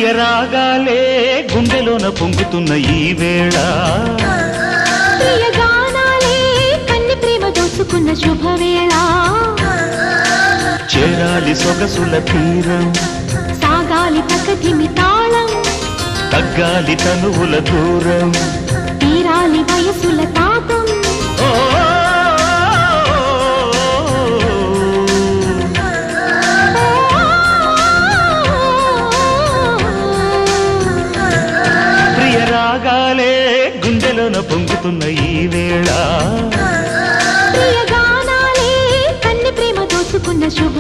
ప్రియ రాగాలే గుండెలోన పొంగుతున్న ఈ వేళ ప్రియ గానాలే కన్ని ప్రేమ దోచుకున్న శుభవేళ చేరాలి సొగసుల తీరం సాగాలి ప్రకృతిమి తాళం తగ్గాలి తనువుల దూరం తీరాలి వయసుల తాపం ప్రియ రాగాలే గుండెలోన పొంగుతున్న ఈ వేళ ప్రియ గానాలే కన్ని ప్రేమ దోచుకున్న శుభ